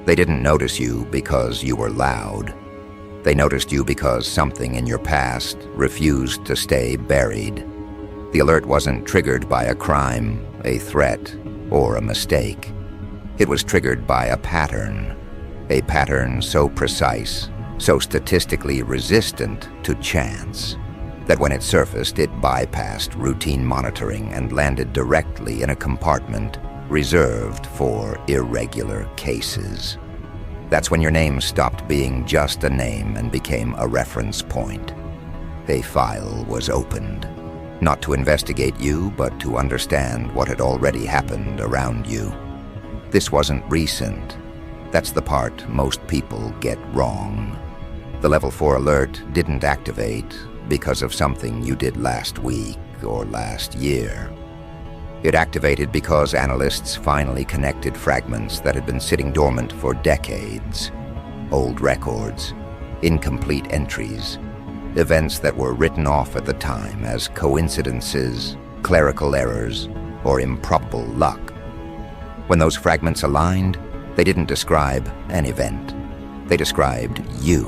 They didn't notice you because you were loud. They noticed you because something in your past refused to stay buried. The alert wasn't triggered by a crime, a threat, or a mistake. It was triggered by a pattern so precise, so statistically resistant to chance, that when it surfaced, it bypassed routine monitoring and landed directly in a compartment reserved for irregular cases. That's when your name stopped being just a name and became a reference point. A file was opened, not to investigate you, but to understand what had already happened around you. This wasn't recent. That's the part most people get wrong. The Level 4 alert didn't activate because of something you did last week or last year. It activated because analysts finally connected fragments that had been sitting dormant for decades. Old records, incomplete entries, events that were written off at the time as coincidences, clerical errors, or improbable luck. When those fragments aligned, they didn't describe an event. They described you.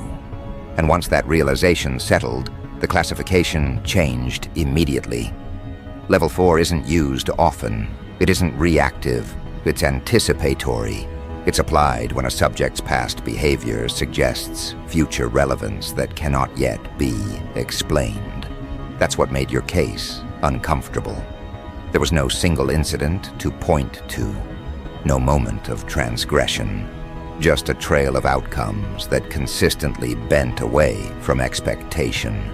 And once that realization settled, the classification changed immediately. Level 4 isn't used often. It isn't reactive. It's anticipatory. It's applied when a subject's past behavior suggests future relevance that cannot yet be explained. That's what made your case uncomfortable. There was no single incident to point to, no moment of transgression, just a trail of outcomes that consistently bent away from expectation.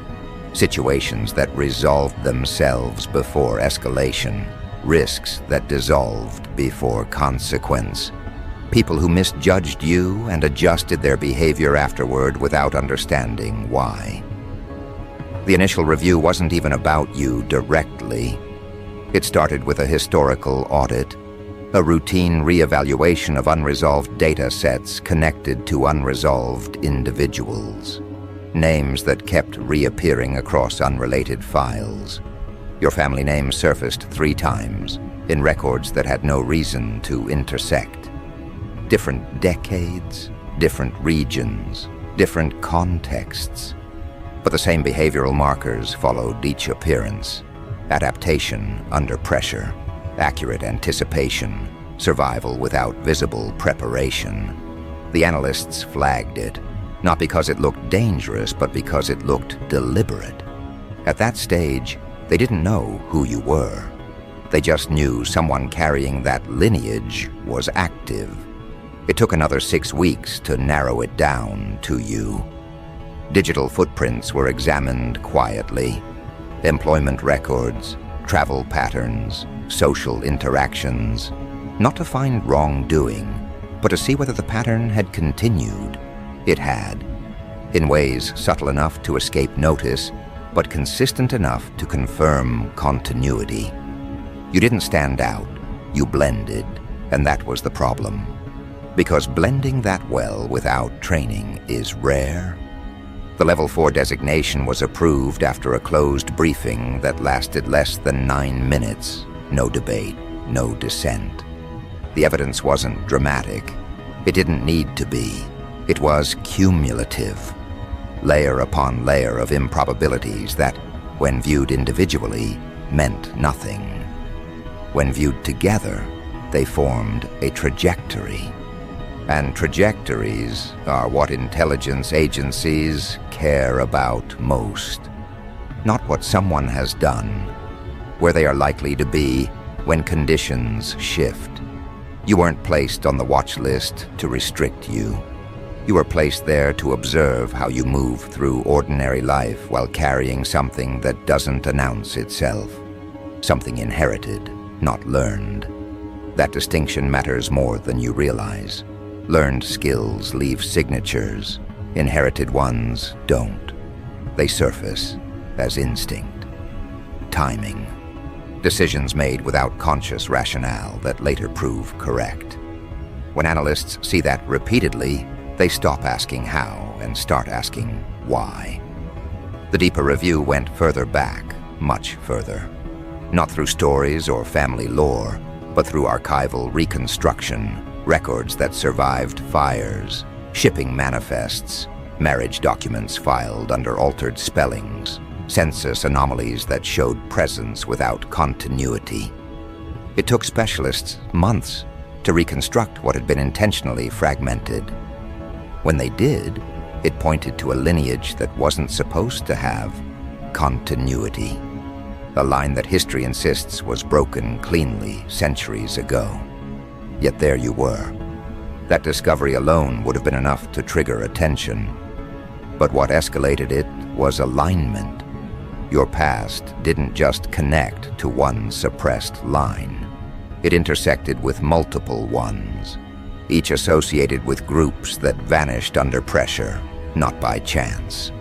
Situations that resolved themselves before escalation, risks that dissolved before consequence. People who misjudged you and adjusted their behavior afterward without understanding why. The initial review wasn't even about you directly. It started with a historical audit, a routine reevaluation of unresolved data sets connected to unresolved individuals. Names that kept reappearing across unrelated files. Your family name surfaced 3 times in records that had no reason to intersect. Different decades, different regions, different contexts. But the same behavioral markers followed each appearance. Adaptation under pressure, accurate anticipation, survival without visible preparation. The analysts flagged it, not because it looked dangerous, but because it looked deliberate. At that stage, they didn't know who you were. They just knew someone carrying that lineage was active. It took another 6 weeks to narrow it down to you. Digital footprints were examined quietly. Employment records, travel patterns, social interactions, not to find wrongdoing, but to see whether the pattern had continued. It had, in ways subtle enough to escape notice, but consistent enough to confirm continuity. You didn't stand out, you blended, and that was the problem. Because blending that well without training is rare. The Level 4 designation was approved after a closed briefing that lasted less than 9 minutes. No debate, no dissent. The evidence wasn't dramatic. It didn't need to be. It was cumulative, layer upon layer of improbabilities that, when viewed individually, meant nothing. When viewed together, they formed a trajectory. And trajectories are what intelligence agencies care about most. Not what someone has done, where they are likely to be when conditions shift. You weren't placed on the watch list to restrict you. You were placed there to observe how you move through ordinary life while carrying something that doesn't announce itself. Something inherited, not learned. That distinction matters more than you realize. Learned skills leave signatures. Inherited ones don't. They surface as instinct. Timing. Decisions made without conscious rationale that later prove correct. When analysts see that repeatedly, they stop asking how and start asking why. The deeper review went further back, much further. Not through stories or family lore, but through archival reconstruction, records that survived fires, shipping manifests, marriage documents filed under altered spellings, census anomalies that showed presence without continuity. It took specialists months to reconstruct what had been intentionally fragmented. When they did, it pointed to a lineage that wasn't supposed to have continuity, a line that history insists was broken cleanly centuries ago. Yet there you were. That discovery alone would have been enough to trigger attention. But what escalated it was alignment. Your past didn't just connect to one suppressed line. It intersected with multiple ones, each associated with groups that vanished under pressure, not by chance.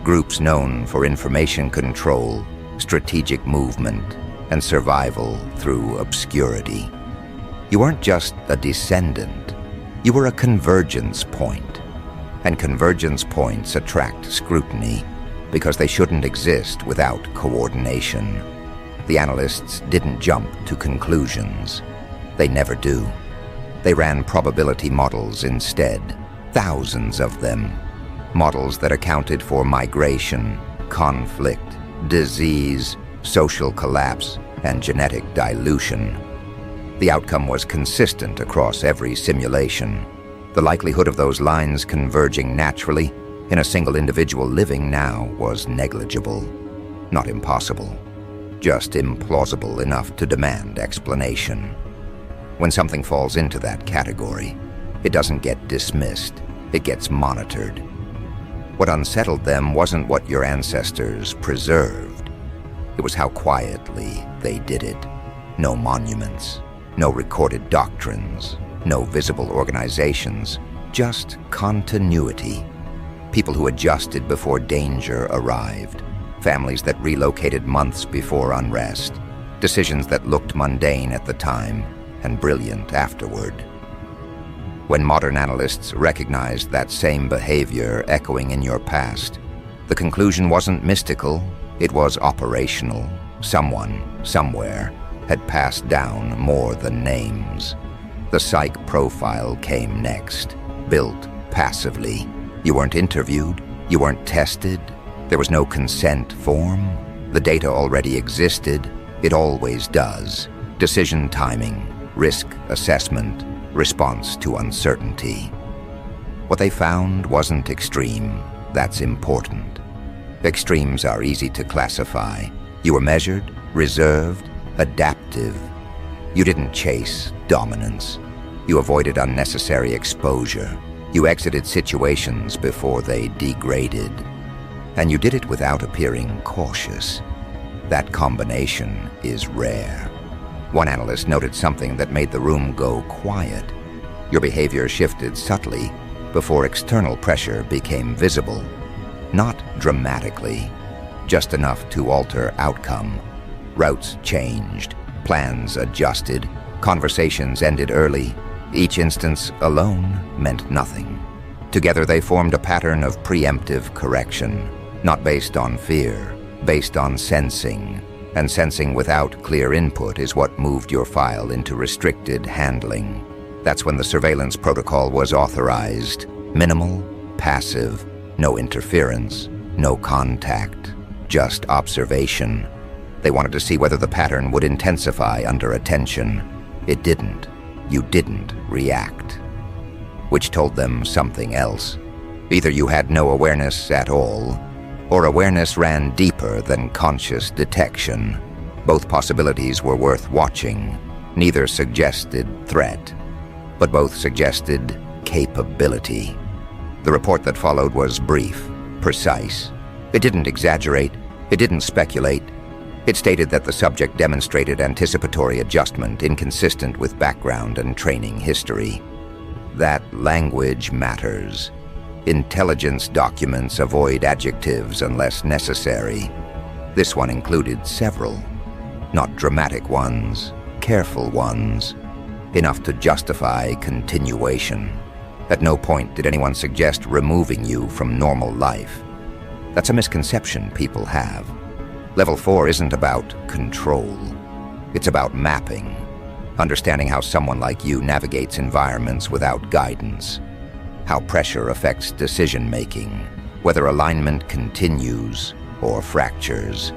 Groups known for information control, strategic movement, and survival through obscurity. You weren't just a descendant, you were a convergence point. And convergence points attract scrutiny because they shouldn't exist without coordination. The analysts didn't jump to conclusions. They never do. They ran probability models instead, thousands of them. Models that accounted for migration, conflict, disease, social collapse, and genetic dilution. The outcome was consistent across every simulation. The likelihood of those lines converging naturally in a single individual living now was negligible. Not impossible, just implausible enough to demand explanation. When something falls into that category, it doesn't get dismissed, it gets monitored. What unsettled them wasn't what your ancestors preserved. It was how quietly they did it. No monuments, no recorded doctrines, no visible organizations, just continuity. People who adjusted before danger arrived, families that relocated months before unrest, decisions that looked mundane at the time and brilliant afterward. When modern analysts recognized that same behavior echoing in your past, the conclusion wasn't mystical, it was operational. Someone, somewhere, had passed down more than names. The psych profile came next, built passively. You weren't interviewed, you weren't tested, there was no consent form. The data already existed, it always does. Decision timing, risk assessment, response to uncertainty. What they found wasn't extreme, that's important. Extremes are easy to classify. You were measured, reserved, adaptive. You didn't chase dominance. You avoided unnecessary exposure. You exited situations before they degraded. And you did it without appearing cautious. That combination is rare. One analyst noted something that made the room go quiet. Your behavior shifted subtly before external pressure became visible. Not dramatically, just enough to alter outcome. Routes changed, plans adjusted, conversations ended early. Each instance alone meant nothing. Together they formed a pattern of preemptive correction, not based on fear, based on sensing. And sensing without clear input is what moved your file into restricted handling. That's when the surveillance protocol was authorized. Minimal, passive, no interference, no contact, just observation. They wanted to see whether the pattern would intensify under attention. It didn't. You didn't react. Which told them something else. Either you had no awareness at all, or awareness ran deeper than conscious detection. Both possibilities were worth watching. Neither suggested threat, but both suggested capability. The report that followed was brief, precise. It didn't exaggerate, it didn't speculate. It stated that the subject demonstrated anticipatory adjustment inconsistent with background and training history. That language matters. Intelligence documents avoid adjectives unless necessary. This one included several. Not dramatic ones, careful ones. Enough to justify continuation. At no point did anyone suggest removing you from normal life. That's a misconception people have. Level 4 isn't about control. It's about mapping. understanding how someone like you navigates environments without guidance, how pressure affects decision-making, whether alignment continues or fractures.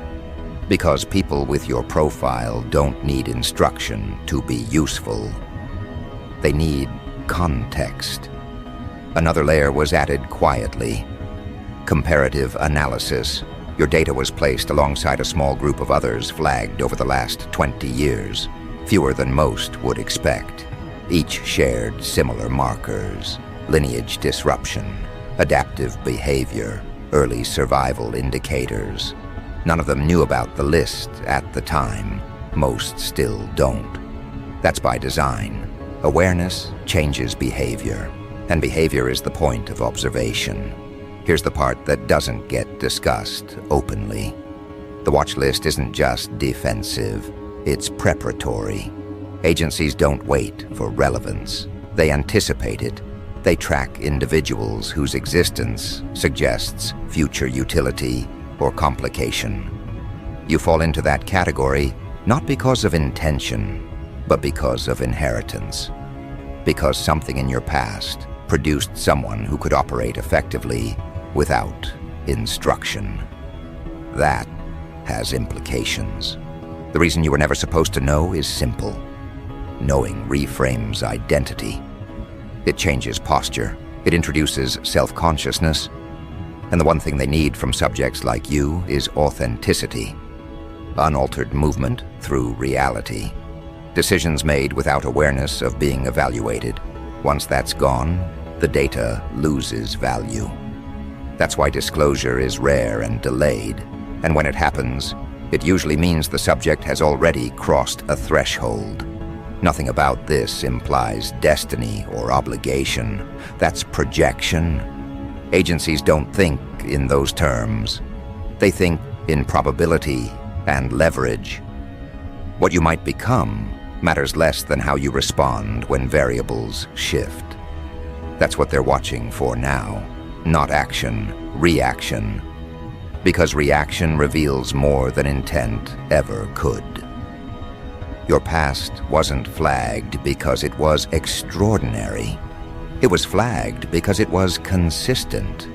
Because people with your profile don't need instruction to be useful. They need context. Another layer was added quietly. Comparative analysis. Your data was placed alongside a small group of others flagged over the last 20 years, fewer than most would expect. Each shared similar markers: lineage disruption, adaptive behavior, early survival indicators. None of them knew about the list at the time. Most still don't. That's by design. Awareness changes behavior, and behavior is the point of observation. Here's the part that doesn't get discussed openly. The watch list isn't just defensive, it's preparatory. Agencies don't wait for relevance. They anticipate it. They track individuals whose existence suggests future utility or complication. You fall into that category not because of intention, but because of inheritance. Because something in your past produced someone who could operate effectively without instruction. That has implications. The reason you were never supposed to know is simple. Knowing reframes identity. It changes posture. It introduces self-consciousness. And the one thing they need from subjects like you is authenticity. Unaltered movement through reality. Decisions made without awareness of being evaluated. Once that's gone, the data loses value. That's why disclosure is rare and delayed. And when it happens, it usually means the subject has already crossed a threshold. Nothing about this implies destiny or obligation. That's projection. Agencies don't think in those terms. They think in probability and leverage. What you might become matters less than how you respond when variables shift. That's what they're watching for now. Not action, reaction. Because reaction reveals more than intent ever could. Your past wasn't flagged because it was extraordinary. It was flagged because it was consistent.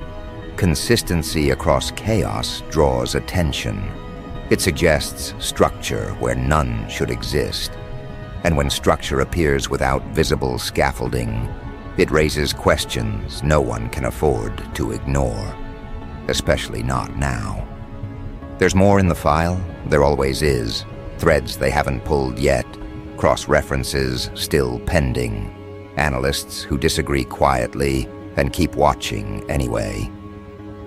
Consistency across chaos draws attention. It suggests structure where none should exist. And when structure appears without visible scaffolding, it raises questions no one can afford to ignore. Especially not now. There's more in the file, there always is. Threads they haven't pulled yet, cross-references still pending. Analysts who disagree quietly and keep watching anyway.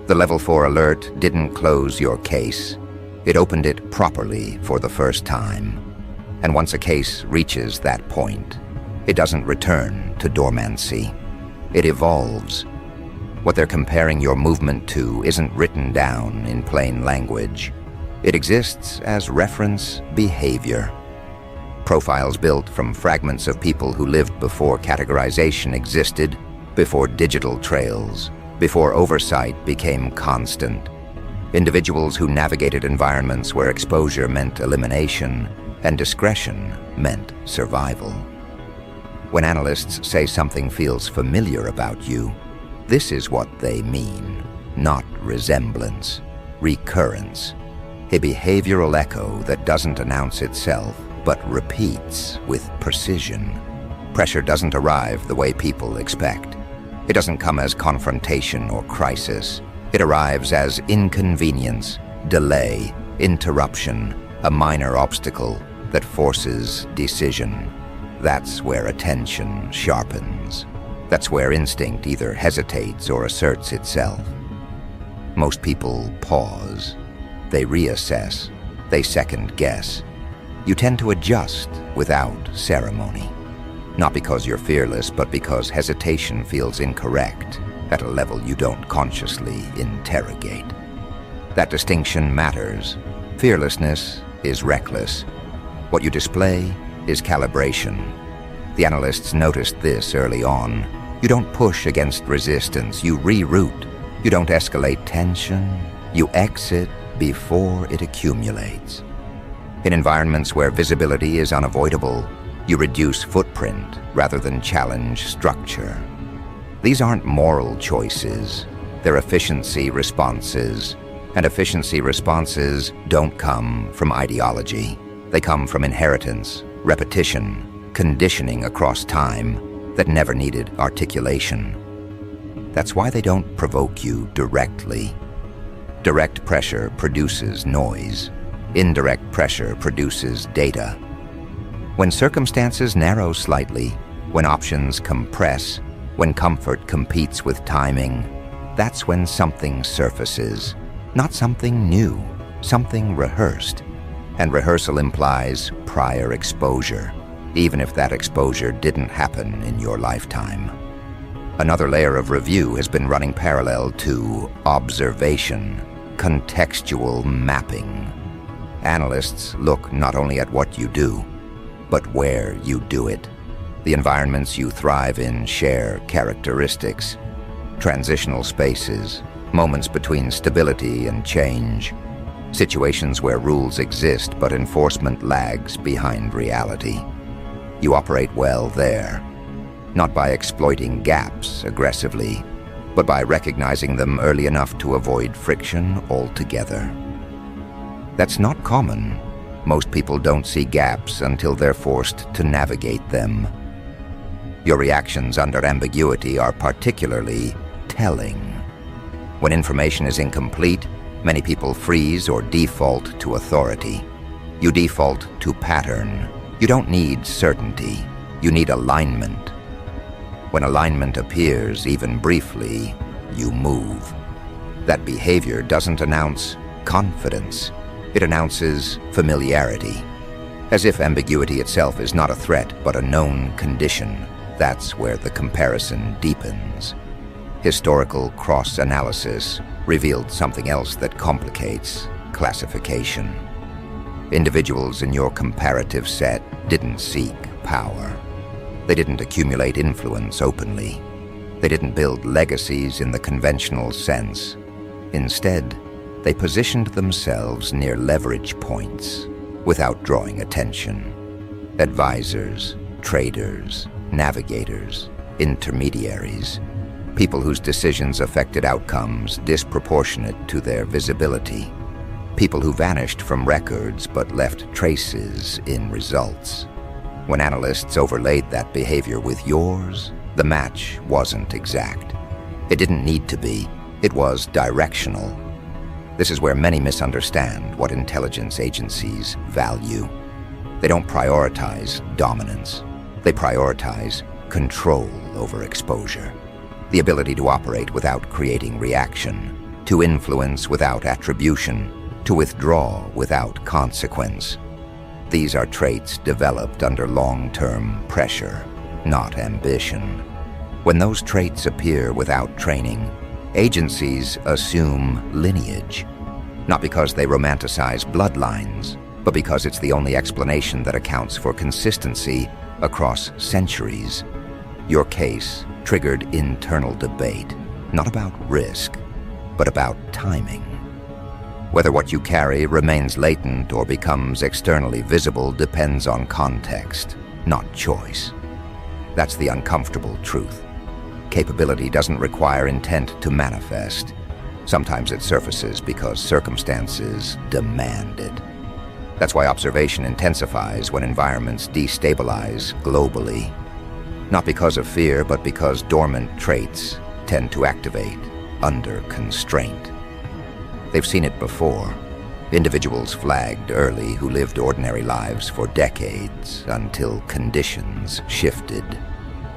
The Level 4 alert didn't close your case. It opened it properly for the first time. And once a case reaches that point, it doesn't return to dormancy. It evolves. What they're comparing your movement to isn't written down in plain language. It exists as reference behavior. Profiles built from fragments of people who lived before categorization existed, before digital trails, before oversight became constant. Individuals who navigated environments where exposure meant elimination and discretion meant survival. When analysts say something feels familiar about you, this is what they mean, not resemblance, recurrence. A behavioral echo that doesn't announce itself, but repeats with precision. Pressure doesn't arrive the way people expect. It doesn't come as confrontation or crisis. It arrives as inconvenience, delay, interruption, a minor obstacle that forces decision. That's where attention sharpens. That's where instinct either hesitates or asserts itself. Most people pause. They reassess. They second guess. You tend to adjust without ceremony. Not because you're fearless, but because hesitation feels incorrect at a level you don't consciously interrogate. That distinction matters. Fearlessness is reckless. What you display is calibration. The analysts noticed this early on. You don't push against resistance, you reroute. You don't escalate tension, you exit before it accumulates. In environments where visibility is unavoidable, You reduce footprint rather than challenge structure. These aren't moral choices, they're efficiency responses. And efficiency responses don't come from ideology. They come from inheritance, repetition, conditioning across time that never needed articulation. That's why they don't provoke you directly. Direct pressure produces noise. Indirect pressure produces data. When circumstances narrow slightly, when options compress, when comfort competes with timing, that's when something surfaces. Not something new, something rehearsed. And rehearsal implies prior exposure, even if that exposure didn't happen in your lifetime. Another layer of review has been running parallel to observation, contextual mapping. Analysts look not only at what you do, but where you do it. The environments you thrive in share characteristics, transitional spaces, moments between stability and change, situations where rules exist but enforcement lags behind reality. You operate well there, not by exploiting gaps aggressively, but by recognizing them early enough to avoid friction altogether. That's not common. Most people don't see gaps until they're forced to navigate them. Your reactions under ambiguity are particularly telling. When information is incomplete, many people freeze or default to authority. You default to pattern. You don't need certainty. You need alignment. When alignment appears, even briefly, you move. That behavior doesn't announce confidence. It announces familiarity. As if ambiguity itself is not a threat, but a known condition. That's where the comparison deepens. Historical cross-analysis revealed something else that complicates classification. Individuals in your comparative set didn't seek power. They didn't accumulate influence openly. They didn't build legacies in the conventional sense. Instead, they positioned themselves near leverage points without drawing attention. Advisors, traders, navigators, intermediaries, people whose decisions affected outcomes disproportionate to their visibility. People who vanished from records but left traces in results. When analysts overlaid that behavior with yours, the match wasn't exact. It didn't need to be. It was directional. This is where many misunderstand what intelligence agencies value. They don't prioritize dominance. They prioritize control over exposure. The ability to operate without creating reaction, to influence without attribution, to withdraw without consequence. These are traits developed under long-term pressure, not ambition. When those traits appear without training, agencies assume lineage, not because they romanticize bloodlines, but because it's the only explanation that accounts for consistency across centuries. Your case triggered internal debate, not about risk, but about timing. Whether what you carry remains latent or becomes externally visible depends on context, not choice. That's the uncomfortable truth. Capability doesn't require intent to manifest. Sometimes it surfaces because circumstances demand it. That's why observation intensifies when environments destabilize globally. Not because of fear, but because dormant traits tend to activate under constraint. They've seen it before. Individuals flagged early who lived ordinary lives for decades until conditions shifted.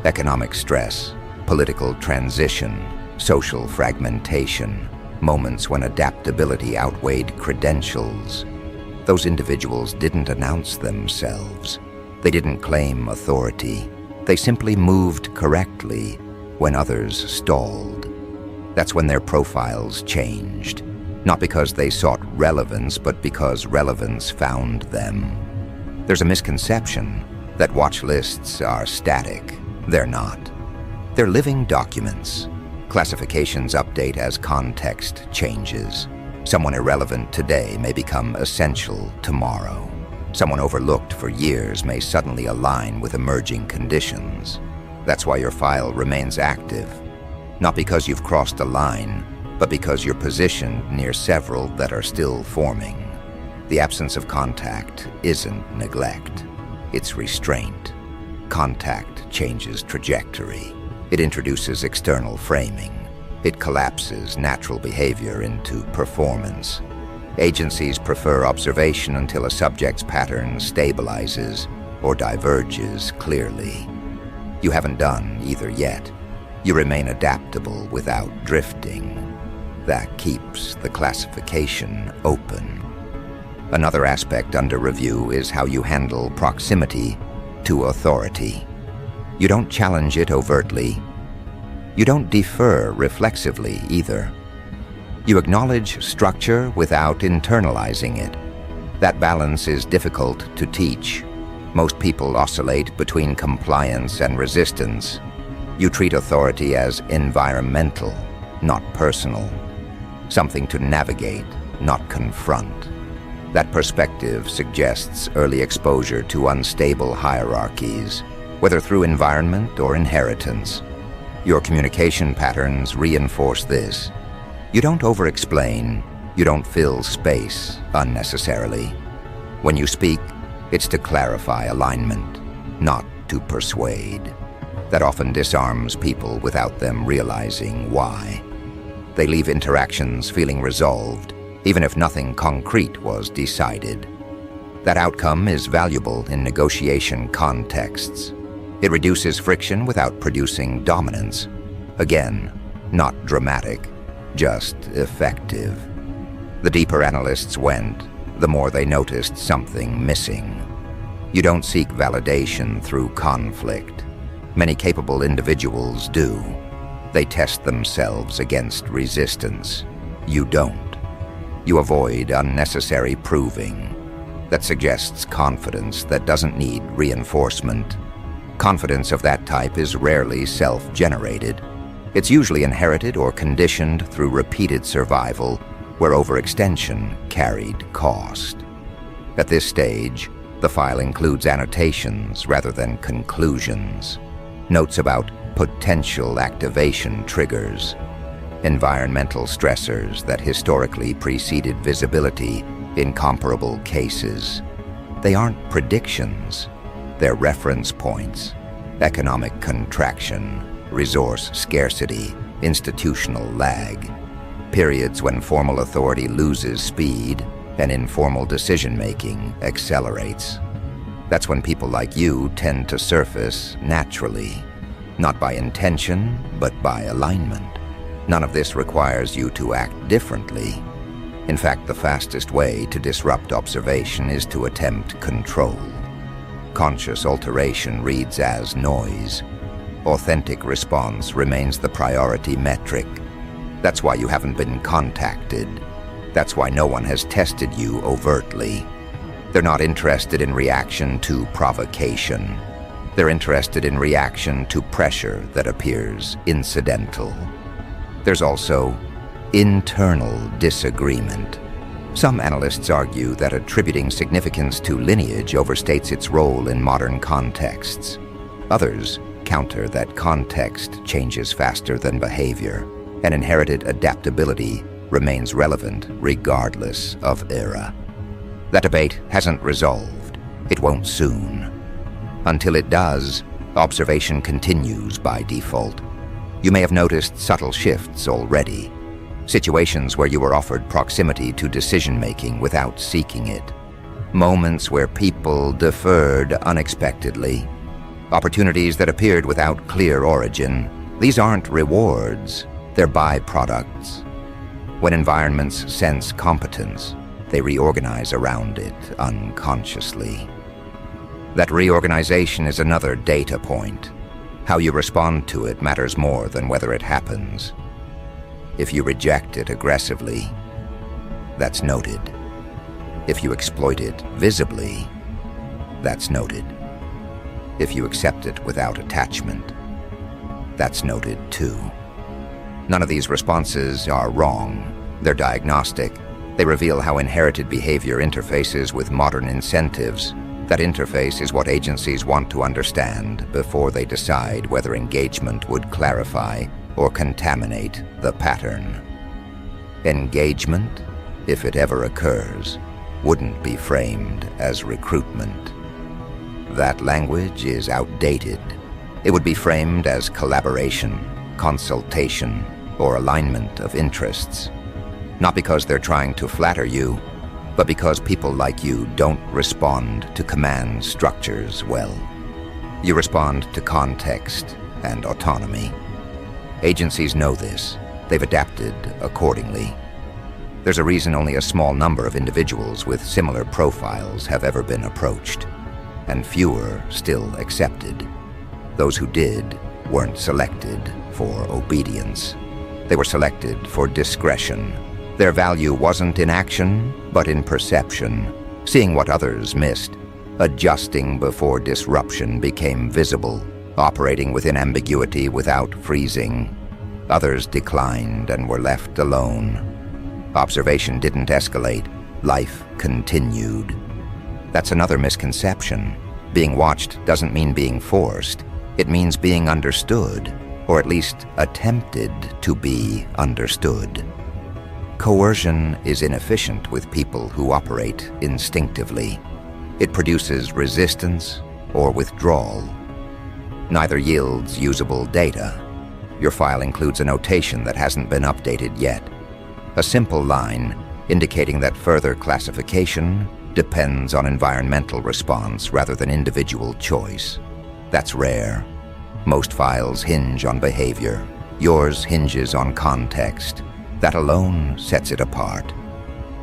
Economic stress, political transition, social fragmentation, moments when adaptability outweighed credentials. Those individuals didn't announce themselves. They didn't claim authority. They simply moved correctly when others stalled. That's when their profiles changed. Not because they sought relevance, but because relevance found them. There's a misconception that watch lists are static. They're not. They're living documents. Classifications update as context changes. Someone irrelevant today may become essential tomorrow. Someone overlooked for years may suddenly align with emerging conditions. That's why your file remains active. Not because you've crossed a line, but because you're positioned near several that are still forming. The absence of contact isn't neglect, it's restraint. Contact changes trajectory. It introduces external framing. It collapses natural behavior into performance. Agencies prefer observation until a subject's pattern stabilizes or diverges clearly. You haven't done either yet. You remain adaptable without drifting. That keeps the classification open. Another aspect under review is how you handle proximity to authority. You don't challenge it overtly. You don't defer reflexively either. You acknowledge structure without internalizing it. That balance is difficult to teach. Most people oscillate between compliance and resistance. You treat authority as environmental, not personal. Something to navigate, not confront. That perspective suggests early exposure to unstable hierarchies, whether through environment or inheritance. Your communication patterns reinforce this. You don't over-explain, you don't fill space unnecessarily. When you speak, it's to clarify alignment, not to persuade. That often disarms people without them realizing why. They leave interactions feeling resolved, even if nothing concrete was decided. That outcome is valuable in negotiation contexts. It reduces friction without producing dominance. Again, not dramatic, just effective. The deeper analysts went, the more they noticed something missing. You don't seek validation through conflict. Many capable individuals do. They test themselves against resistance. You don't. You avoid unnecessary proving. That suggests confidence that doesn't need reinforcement. Confidence of that type is rarely self-generated. It's usually inherited or conditioned through repeated survival, where overextension carried cost. At this stage, the file includes annotations rather than conclusions. Notes about potential activation triggers, environmental stressors that historically preceded visibility in comparable cases. They aren't predictions. They're reference points: economic contraction, resource scarcity, institutional lag, periods when formal authority loses speed and informal decision-making accelerates. That's when people like you tend to surface naturally, not by intention, but by alignment. None of this requires you to act differently. In fact, the fastest way to disrupt observation is to attempt control. Conscious alteration reads as noise. Authentic response remains the priority metric. That's why you haven't been contacted. That's why no one has tested you overtly. They're not interested in reaction to provocation. They're interested in reaction to pressure that appears incidental. There's also internal disagreement. Some analysts argue that attributing significance to lineage overstates its role in modern contexts. Others counter that context changes faster than behavior, and inherited adaptability remains relevant regardless of era. That debate hasn't resolved. It won't soon. Until it does, observation continues by default. You may have noticed subtle shifts already. Situations where you were offered proximity to decision-making without seeking it. Moments where people deferred unexpectedly. Opportunities that appeared without clear origin. These aren't rewards, they're byproducts. When environments sense competence, they reorganize around it unconsciously. That reorganization is another data point. How you respond to it matters more than whether it happens. If you reject it aggressively, that's noted. If you exploit it visibly, that's noted. If you accept it without attachment, that's noted too. None of these responses are wrong. They're diagnostic, They reveal how inherited behavior interfaces with modern incentives. That interface is what agencies want to understand before they decide whether engagement would clarify or contaminate the pattern. Engagement, if it ever occurs, wouldn't be framed as recruitment. That language is outdated. It would be framed as collaboration, consultation, or alignment of interests. Not because they're trying to flatter you, but because people like you don't respond to command structures well. You respond to context and autonomy. Agencies know this. They've adapted accordingly. There's a reason only a small number of individuals with similar profiles have ever been approached, and fewer still accepted. Those who did weren't selected for obedience. They were selected for discretion. Their value wasn't in action, but in perception, seeing what others missed. Adjusting before disruption became visible, operating within ambiguity without freezing. Others declined and were left alone. Observation didn't escalate. Life continued. That's another misconception. Being watched doesn't mean being forced. It means being understood, or at least attempted to be understood. Coercion is inefficient with people who operate instinctively. It produces resistance or withdrawal. Neither yields usable data. Your file includes a notation that hasn't been updated yet. A simple line indicating that further classification depends on environmental response rather than individual choice. That's rare. Most files hinge on behavior. Yours hinges on context. That alone sets it apart.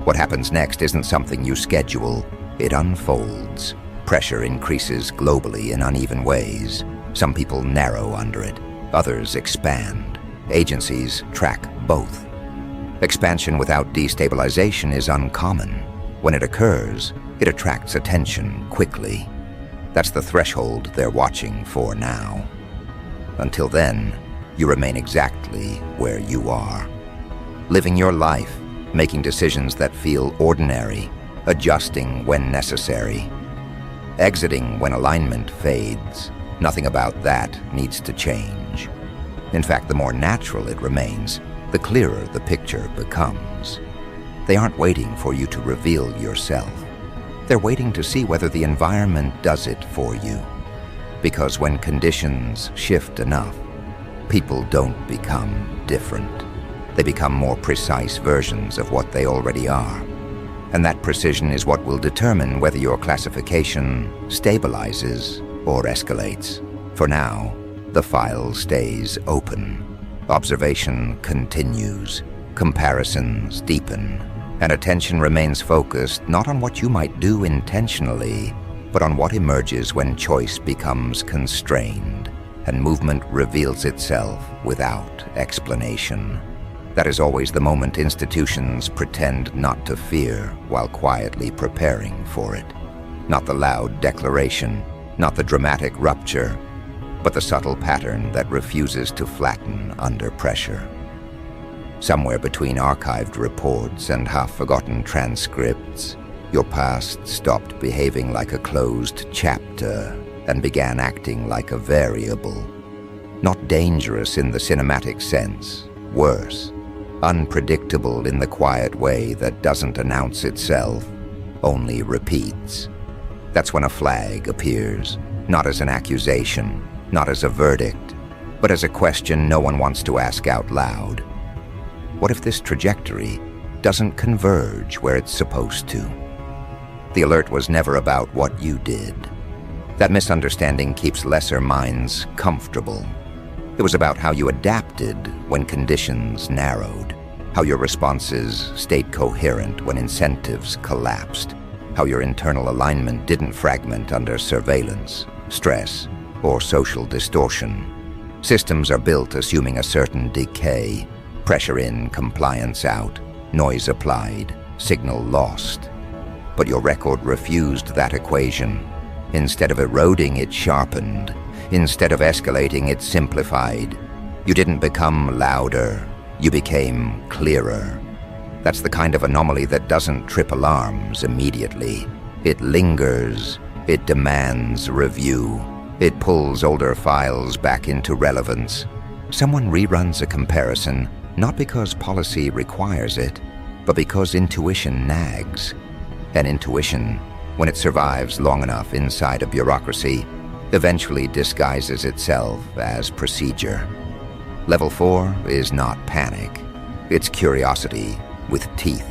What happens next isn't something you schedule. It unfolds. Pressure increases globally in uneven ways. Some people narrow under it. Others expand. Agencies track both. Expansion without destabilization is uncommon. When it occurs, it attracts attention quickly. That's the threshold they're watching for now. Until then, you remain exactly where you are. Living your life, making decisions that feel ordinary, adjusting when necessary, exiting when alignment fades. Nothing about that needs to change. In fact, the more natural it remains, the clearer the picture becomes. They aren't waiting for you to reveal yourself. They're waiting to see whether the environment does it for you. Because when conditions shift enough, people don't become different. They become more precise versions of what they already are. And that precision is what will determine whether your classification stabilizes or escalates. For now, the file stays open. Observation continues. Comparisons deepen. And attention remains focused not on what you might do intentionally, but on what emerges when choice becomes constrained and movement reveals itself without explanation. That is always the moment institutions pretend not to fear while quietly preparing for it. Not the loud declaration, not the dramatic rupture, but the subtle pattern that refuses to flatten under pressure. Somewhere between archived reports and half-forgotten transcripts, your past stopped behaving like a closed chapter and began acting like a variable. Not dangerous in the cinematic sense, worse. Unpredictable in the quiet way that doesn't announce itself, only repeats. That's when a flag appears, not as an accusation, not as a verdict, but as a question no one wants to ask out loud. What if this trajectory doesn't converge where it's supposed to? The alert was never about what you did. That misunderstanding keeps lesser minds comfortable. It was about how you adapted when conditions narrowed, how your responses stayed coherent when incentives collapsed, how your internal alignment didn't fragment under surveillance, stress, or social distortion. Systems are built assuming a certain decay, pressure in, compliance out, noise applied, signal lost. But your record refused that equation. Instead of eroding, it sharpened. Instead of escalating, it simplified. You didn't become louder, you became clearer. That's the kind of anomaly that doesn't trip alarms immediately. It lingers, it demands review, it pulls older files back into relevance. Someone reruns a comparison, not because policy requires it, but because intuition nags. And intuition, when it survives long enough inside a bureaucracy, eventually disguises itself as procedure. Level 4 is not panic. It's curiosity with teeth.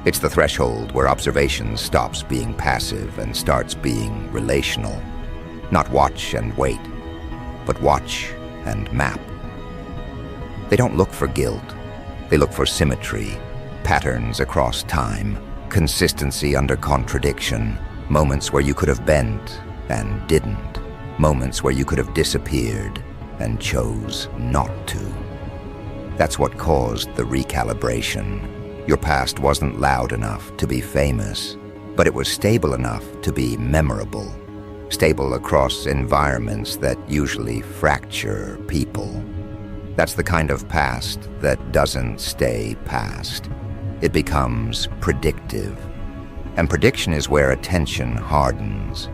It's the threshold where observation stops being passive and starts being relational. Not watch and wait, but watch and map. They don't look for guilt. They look for symmetry, patterns across time, consistency under contradiction, moments where you could have bent and didn't, moments where you could have disappeared and chose not to. That's what caused the recalibration. Your past wasn't loud enough to be famous, but it was stable enough to be memorable, stable across environments that usually fracture people. That's the kind of past that doesn't stay past. It becomes predictive. And prediction is where attention hardens.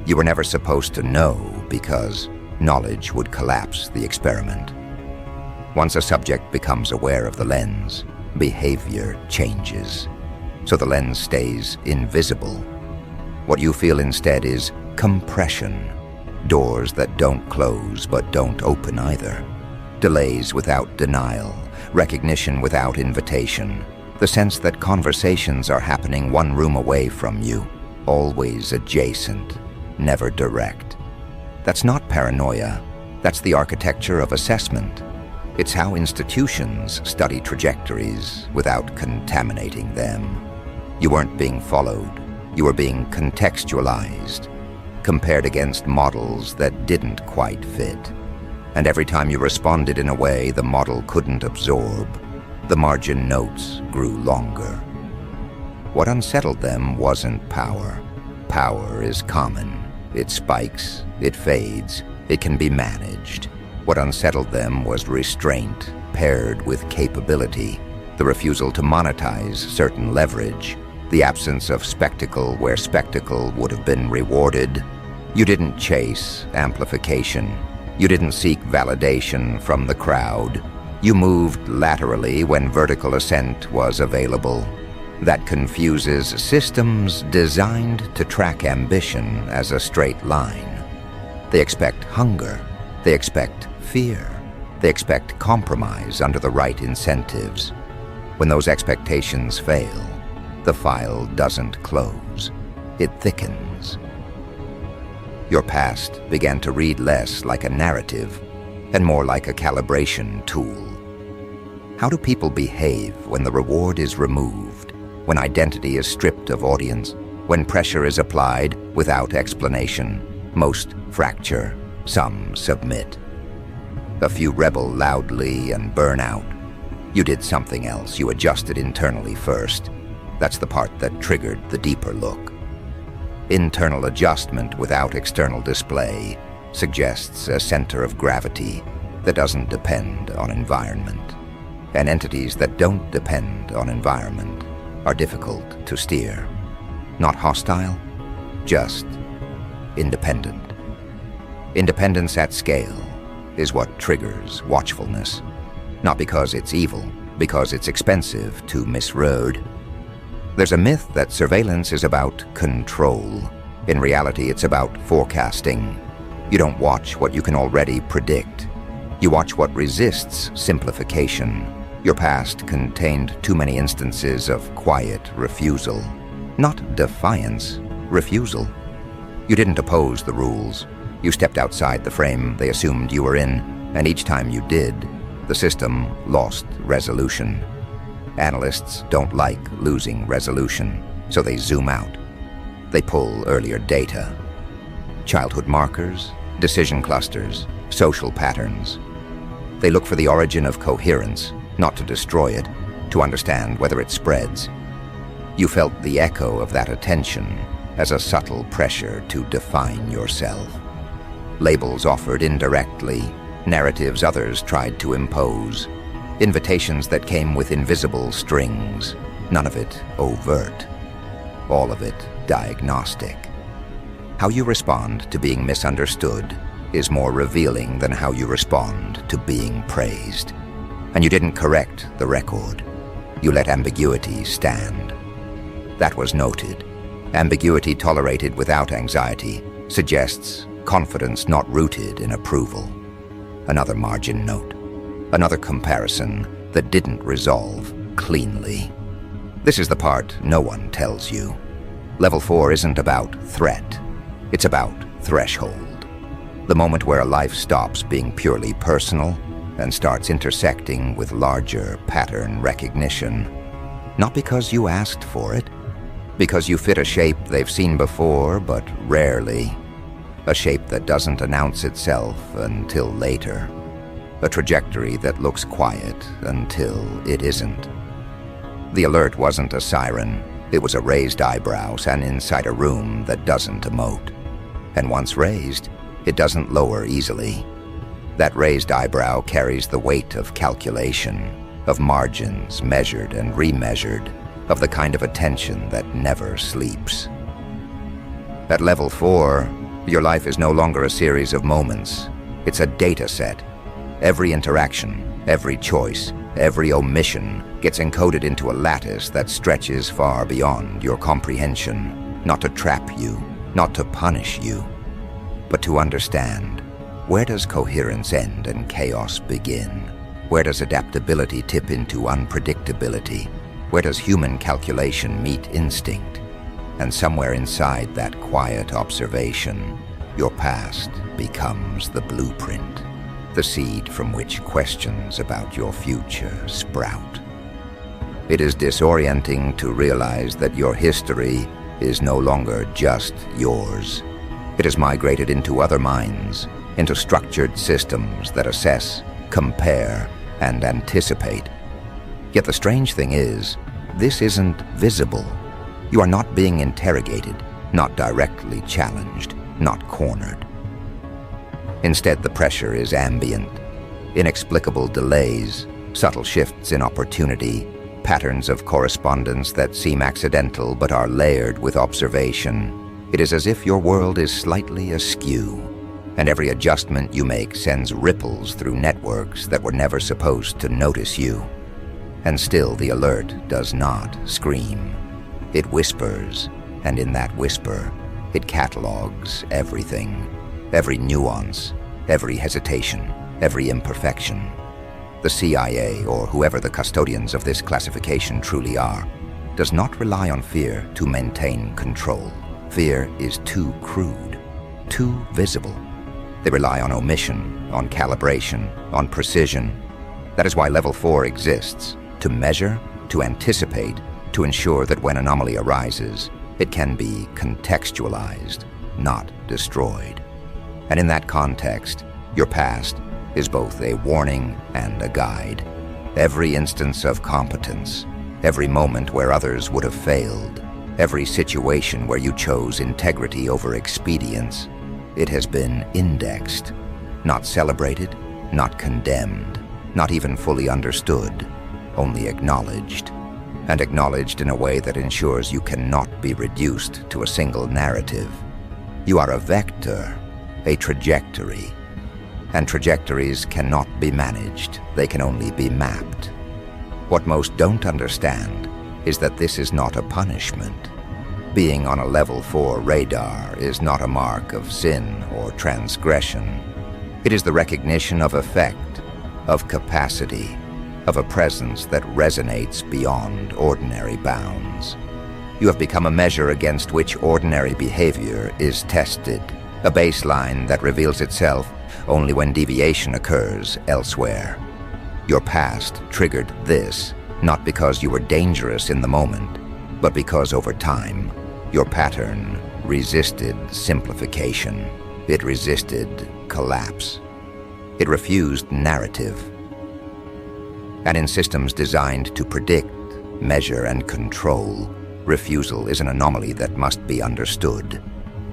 You were never supposed to know because knowledge would collapse the experiment. Once a subject becomes aware of the lens, behavior changes. So the lens stays invisible. What you feel instead is compression. Doors that don't close but don't open either. Delays without denial. Recognition without invitation. The sense that conversations are happening one room away from you, always adjacent, never direct. That's not paranoia. That's the architecture of assessment. It's how institutions study trajectories without contaminating them. You weren't being followed. You were being contextualized, compared against models that didn't quite fit. And every time you responded in a way the model couldn't absorb, the margin notes grew longer. What unsettled them wasn't power. Power is common. It spikes, it fades, it can be managed. What unsettled them was restraint paired with capability, the refusal to monetize certain leverage, the absence of spectacle where spectacle would have been rewarded. You didn't chase amplification. You didn't seek validation from the crowd. You moved laterally when vertical ascent was available. That confuses systems designed to track ambition as a straight line. They expect hunger. They expect fear. They expect compromise under the right incentives. When those expectations fail, the file doesn't close. It thickens. Your past began to read less like a narrative and more like a calibration tool. How do people behave when the reward is removed, when identity is stripped of audience, when pressure is applied without explanation? Most fracture, some submit. A few rebel loudly and burn out. You did something else. You adjusted internally first. That's the part that triggered the deeper look. Internal adjustment without external display suggests a center of gravity that doesn't depend on environment. And entities that don't depend on environment are difficult to steer. Not hostile, just independent. Independence at scale is what triggers watchfulness. Not because it's evil, because it's expensive to misroad. There's a myth that surveillance is about control. In reality, it's about forecasting. You don't watch what you can already predict. You watch what resists simplification. Your past contained too many instances of quiet refusal. Not defiance, refusal. You didn't oppose the rules. You stepped outside the frame they assumed you were in, and each time you did, the system lost resolution. Analysts don't like losing resolution, so they zoom out. They pull earlier data. Childhood markers, decision clusters, social patterns. They look for the origin of coherence, not to destroy it, to understand whether it spreads. You felt the echo of that attention as a subtle pressure to define yourself. Labels offered indirectly, narratives others tried to impose. Invitations that came with invisible strings, none of it overt, all of it diagnostic. How you respond to being misunderstood is more revealing than how you respond to being praised. And you didn't correct the record. You let ambiguity stand. That was noted. Ambiguity tolerated without anxiety suggests confidence not rooted in approval. Another margin note. Another comparison that didn't resolve cleanly. This is the part no one tells you. Level 4 isn't about threat. It's about threshold. The moment where a life stops being purely personal and starts intersecting with larger pattern recognition. Not because you asked for it, because you fit a shape they've seen before, but rarely. A shape that doesn't announce itself until later. A trajectory that looks quiet until it isn't. The alert wasn't a siren. It was a raised eyebrows and inside a room that doesn't emote. And once raised, it doesn't lower easily. That raised eyebrow carries the weight of calculation, of margins measured and remeasured, of the kind of attention that never sleeps. At level 4, your life is no longer a series of moments. It's a data set. Every interaction, every choice, every omission gets encoded into a lattice that stretches far beyond your comprehension, not to trap you, not to punish you, but to understand. Where does coherence end and chaos begin? Where does adaptability tip into unpredictability? Where does human calculation meet instinct? And somewhere inside that quiet observation, your past becomes the blueprint, the seed from which questions about your future sprout. It is disorienting to realize that your history is no longer just yours. It has migrated into other minds, into structured systems that assess, compare, and anticipate. Yet the strange thing is, this isn't visible. You are not being interrogated, not directly challenged, not cornered. Instead, the pressure is ambient. Inexplicable delays, subtle shifts in opportunity, patterns of correspondence that seem accidental but are layered with observation. It is as if your world is slightly askew, and every adjustment you make sends ripples through networks that were never supposed to notice you. And still the alert does not scream. It whispers, and in that whisper, it catalogs everything, every nuance, every hesitation, every imperfection. The CIA, or whoever the custodians of this classification truly are, does not rely on fear to maintain control. Fear is too crude, too visible. They rely on omission, on calibration, on precision. That is why Level 4 exists, to measure, to anticipate, to ensure that when anomaly arises, it can be contextualized, not destroyed. And in that context, your past is both a warning and a guide. Every instance of competence, every moment where others would have failed, every situation where you chose integrity over expedience, it has been indexed, not celebrated, not condemned, not even fully understood, only acknowledged. And acknowledged in a way that ensures you cannot be reduced to a single narrative. You are a vector, a trajectory. And trajectories cannot be managed, they can only be mapped. What most don't understand is that this is not a punishment. Being on a Level 4 radar is not a mark of sin or transgression. It is the recognition of effect, of capacity, of a presence that resonates beyond ordinary bounds. You have become a measure against which ordinary behavior is tested, a baseline that reveals itself only when deviation occurs elsewhere. Your past triggered this, not because you were dangerous in the moment, but because over time, your pattern resisted simplification. It resisted collapse. It refused narrative. And in systems designed to predict, measure, and control, refusal is an anomaly that must be understood.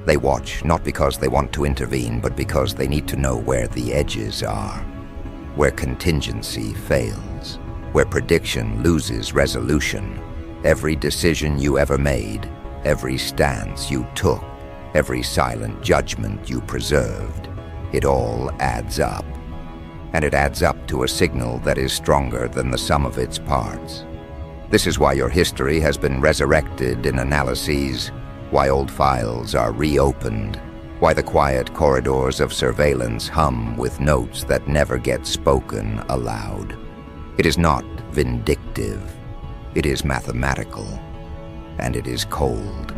They watch not because they want to intervene, but because they need to know where the edges are, where contingency fails. where prediction loses resolution. Every decision you ever made, every stance you took, every silent judgment you preserved, it all adds up. And it adds up to a signal that is stronger than the sum of its parts. This is why your history has been resurrected in analyses, why old files are reopened, why the quiet corridors of surveillance hum with notes that never get spoken aloud. It is not vindictive. It is mathematical. And it is cold.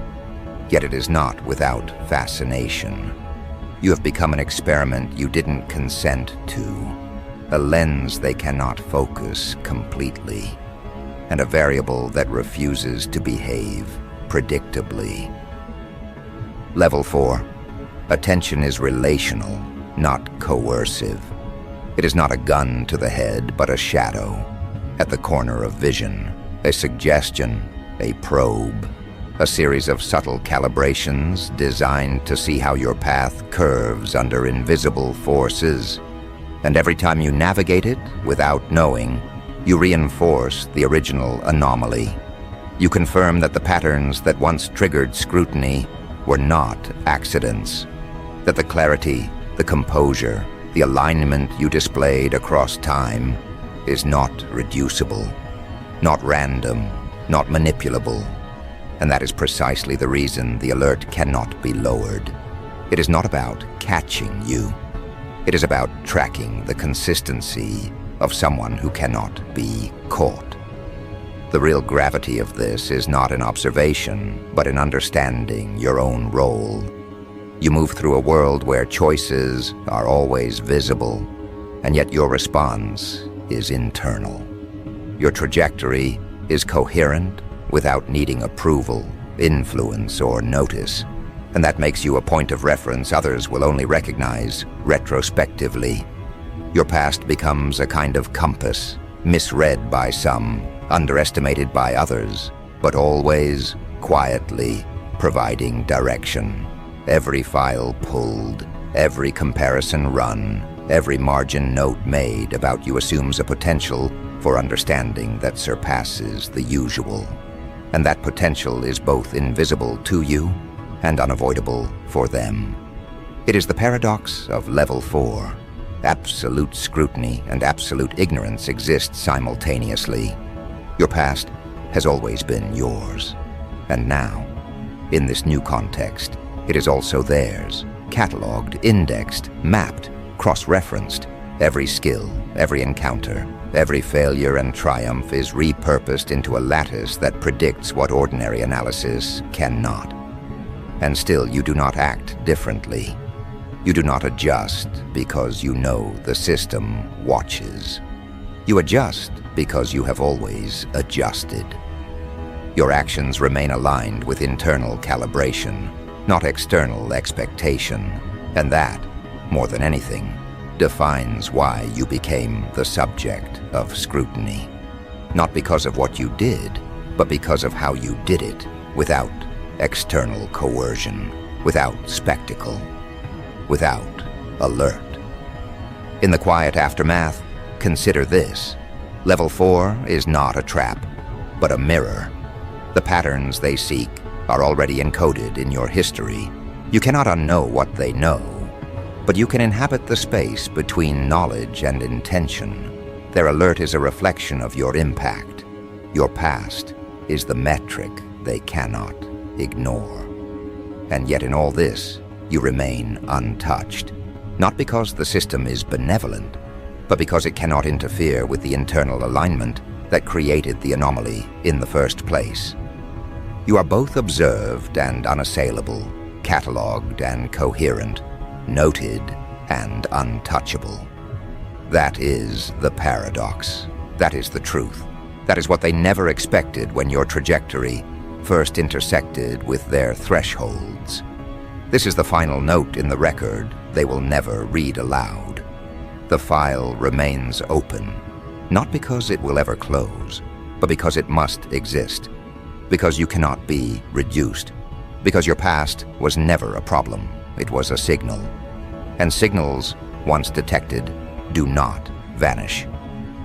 Yet it is not without fascination. You have become an experiment you didn't consent to, a lens they cannot focus completely, and a variable that refuses to behave predictably. Level 4. Attention is relational, not coercive. It is not a gun to the head, but a shadow, at the corner of vision, a suggestion, a probe, a series of subtle calibrations designed to see how your path curves under invisible forces. And every time you navigate it without knowing, you reinforce the original anomaly. You confirm that the patterns that once triggered scrutiny were not accidents, that the clarity, the composure, the alignment you displayed across time is not reducible, not random, not manipulable. And that is precisely the reason the alert cannot be lowered. It is not about catching you. It is about tracking the consistency of someone who cannot be caught. The real gravity of this is not in observation, but in understanding your own role. You move through a world where choices are always visible, and yet your response is internal. Your trajectory is coherent without needing approval, influence, or notice, and that makes you a point of reference others will only recognize retrospectively. Your past becomes a kind of compass, misread by some, underestimated by others, but always, quietly, providing direction. Every file pulled, every comparison run, every margin note made about you assumes a potential for understanding that surpasses the usual. And that potential is both invisible to you and unavoidable for them. It is the paradox of Level 4. Absolute scrutiny and absolute ignorance exist simultaneously. Your past has always been yours. And now, in this new context, it is also theirs, cataloged, indexed, mapped, cross-referenced. Every skill, every encounter, every failure and triumph is repurposed into a lattice that predicts what ordinary analysis cannot. And still you do not act differently. You do not adjust because you know the system watches. You adjust because you have always adjusted. Your actions remain aligned with internal calibration, not external expectation, and that, more than anything, defines why you became the subject of scrutiny. Not because of what you did, but because of how you did it, without external coercion, without spectacle, without alert. In the quiet aftermath, consider this. Level 4 is not a trap, but a mirror. The patterns they seek are already encoded in your history. You cannot unknow what they know, but you can inhabit the space between knowledge and intention. Their alert is a reflection of your impact. Your past is the metric they cannot ignore. And yet in all this, you remain untouched. Not because the system is benevolent, but because it cannot interfere with the internal alignment that created the anomaly in the first place. You are both observed and unassailable, catalogued and coherent, noted and untouchable. That is the paradox. That is the truth. That is what they never expected when your trajectory first intersected with their thresholds. This is the final note in the record they will never read aloud. The file remains open, not because it will ever close, but because it must exist, because you cannot be reduced, because your past was never a problem, it was a signal. And signals, once detected, do not vanish.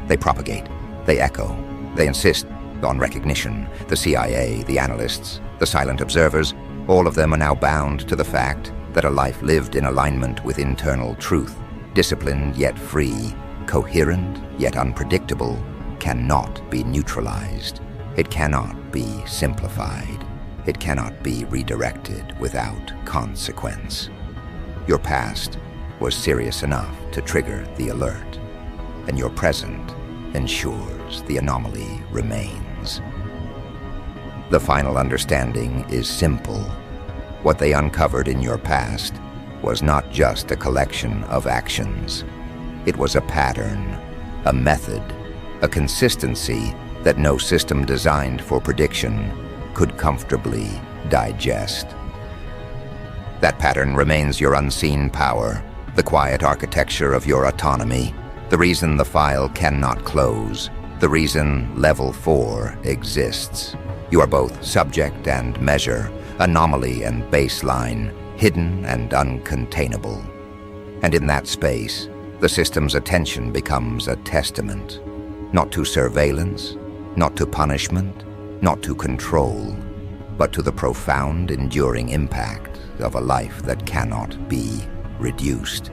They propagate, They echo. They insist on recognition. The CIA, the analysts, the silent observers, all of them are now bound to the fact that a life lived in alignment with internal truth, disciplined yet free, coherent yet unpredictable, cannot be neutralized. It cannot be simplified. It cannot be redirected without consequence. Your past was serious enough to trigger the alert, and your present ensures the anomaly remains. The final understanding is simple. What they uncovered in your past was not just a collection of actions. It was a pattern, a method, a consistency that no system designed for prediction could comfortably digest. That pattern remains your unseen power, the quiet architecture of your autonomy, the reason the file cannot close, the reason Level 4 exists. You are both subject and measure, anomaly and baseline, hidden and uncontainable. And in that space, the system's attention becomes a testament, not to surveillance, not to punishment, not to control, but to the profound, enduring impact of a life that cannot be reduced.